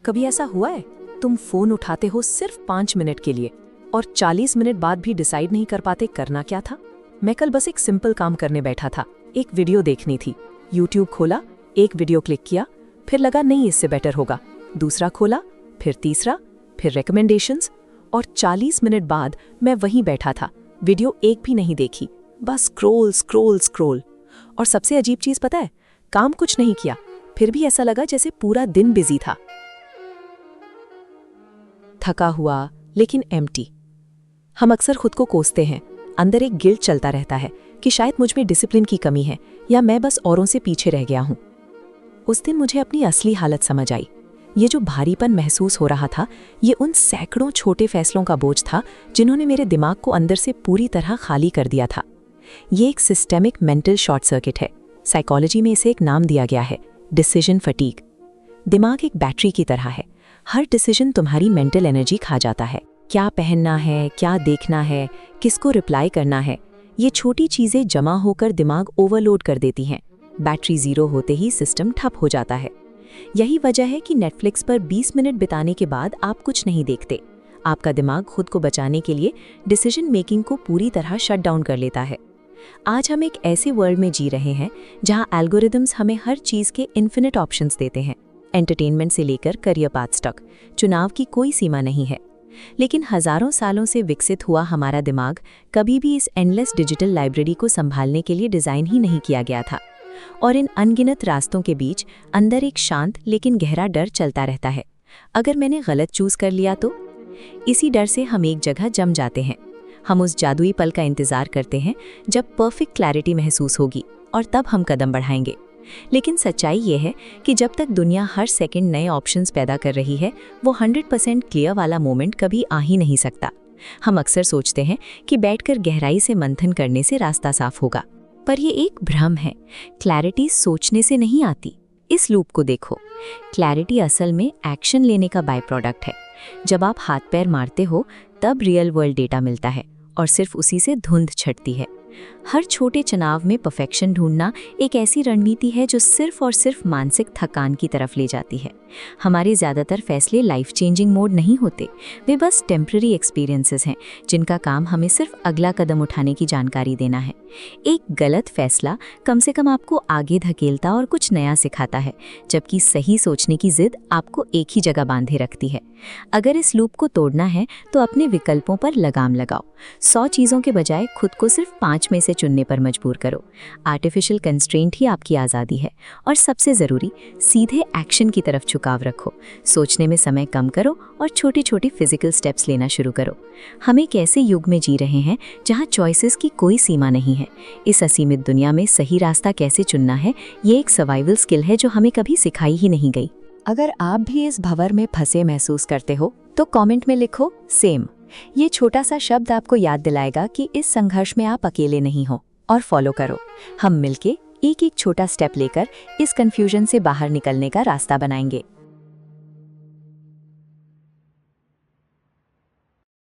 कभी ऐसा हुआ है तुम फोन उठाते हो सिर्फ 5 मिनट के लिए और 40 मिनट बाद भी डिसाइड नहीं कर पाते करना क्या था? मैं कल बस एक सिंपल काम करने बैठा था। एक वीडियो देखनी थी। यूट्यूब खोला, एक वीडियो क्लिक किया, फिर लगा नहीं इससे बेटर होगा। दूसरा खोला, फिर तीसरा, फिर रिकमेंडेशंस, और 40 मिनट बाद मैं वहीं बैठा था। वीडियो एक भी नहीं देखी, बस स्क्रॉल स्क्रॉल स्क्रॉल। और सबसे अजीब चीज पता है, काम कुछ नहीं किया, फिर भी ऐसा लगा जैसे पूरा दिन बिजी था। थका हुआ लेकिन एम्प्टी। हम अक्सर खुद को कोसते हैं, अंदर एक गिल्ट चलता रहता है कि शायद मुझ में डिसिप्लिन की कमी है या मैं बस औरों से पीछे रह गया हूं। उस दिन मुझे अपनी असली हालत समझ आई। ये जो भारीपन महसूस हो रहा था, ये उन सैकड़ों छोटे फैसलों का बोझ था जिन्होंने मेरे दिमाग को अंदर से पूरी तरह खाली कर दिया था। ये एक सिस्टेमिक मेंटल शॉर्ट सर्किट है। साइकोलॉजी में इसे एक नाम दिया गया है, डिसीजन फटीग। दिमाग एक बैटरी की तरह है। हर डिसीजन तुम्हारी मेंटल एनर्जी खा जाता है। क्या पहनना है, क्या देखना है, किसको रिप्लाई करना है, ये छोटी चीजें जमा होकर दिमाग ओवरलोड कर देती हैं। बैटरी जीरो होते ही सिस्टम ठप हो जाता है। यही वजह है कि नेटफ्लिक्स पर 20 मिनट बिताने के बाद आप कुछ नहीं देखते। आपका दिमाग खुद को बचाने के लिए डिसीजन मेकिंग को पूरी तरह शट डाउन कर लेता है। आज हम एक ऐसे वर्ल्ड में जी रहे हैं जहां एल्गोरिदम्स हमें हर चीज के इन्फिनिट ऑप्शंस देते हैं। एंटरटेनमेंट से लेकर करियर पाथ्स तक चुनाव की कोई सीमा नहीं है। लेकिन हजारों सालों से विकसित हुआ हमारा दिमाग कभी भी इस एंडलेस डिजिटल लाइब्रेरी को संभालने के लिए डिजाइन ही नहीं किया गया था। और इन अनगिनत रास्तों के बीच अंदर एक शांत लेकिन गहरा डर चलता रहता है। अगर मैंने गलत चूज कर लिया तो? इसी डर से हम एक जगह जम जाते हैं। हम उस जादुई पल का इंतजार करते हैं जब परफेक्ट क्लैरिटी महसूस होगी, और तब हम कदम बढ़ाएंगे। लेकिन सच्चाई ये है कि जब तक दुनिया हर सेकंड नए ऑप्शंस पैदा कर रही है, वो 100% क्लियर वाला मोमेंट कभी आ ही नहीं सकता। हम अक्सर सोचते हैं कि बैठकर गहराई से मंथन करने से रास्ता साफ होगा, पर ये एक भ्रम है। क्लैरिटी सोचने से नहीं आती। इस लूप को देखो। क्लैरिटी असल में एक्शन लेने का बाय प्रोडक्ट है। जब आप हाथ पैर मारते हो तब रियल वर्ल्ड डेटा मिलता है, और सिर्फ उसी से धुंध छटती है। हर छोटे चुनाव में परफेक्शन ढूंढना एक ऐसी रणनीति है जो सिर्फ और सिर्फ मानसिक थकान की तरफ ले जाती है। हमारे ज़्यादातर फैसले लाइफ चेंजिंग मोड नहीं होते, वे बस टेम्पररी एक्सपीरियंसेस हैं जिनका काम हमें सिर्फ अगला कदम उठाने की जानकारी देना है। एक गलत फैसला कम से कम आपको आगे धकेलता और कुछ नया सिखाता है, जबकि सही सोचने की जिद आपको एक ही जगह बांधे रखती है। अगर इस लूप को तोड़ना है तो अपने विकल्पों पर लगाम लगाओ। 100 चीज़ों के बजाय खुद को सिर्फ 5 में से चुनने पर मजबूर करो। आर्टिफिशियल कंस्ट्रेंट ही आपकी आज़ादी है। और सबसे ज़रूरी, सीधे एक्शन की तरफ झुकाव रखो। सोचने में समय कम करो और छोटी छोटी फिजिकल स्टेप्स लेना शुरू करो। हम एक ऐसे युग में जी रहे हैं जहां चॉइसेस की कोई सीमा नहीं है। इस असीमित दुनिया में सही रास्ता कैसे चुनना है, ये एक सर्वाइवल स्किल है जो हमें कभी सिखाई ही नहीं गई। अगर आप भी इस भंवर में फंसे महसूस करते हो तो कमेंट में लिखो सेम। ये छोटा सा शब्द आपको याद दिलाएगा कि इस संघर्ष में आप अकेले नहीं हो। और फॉलो करो। हम मिलके एक एक छोटा स्टेप लेकर इस कंफ्यूजन से बाहर निकलने का रास्ता बनाएंगे।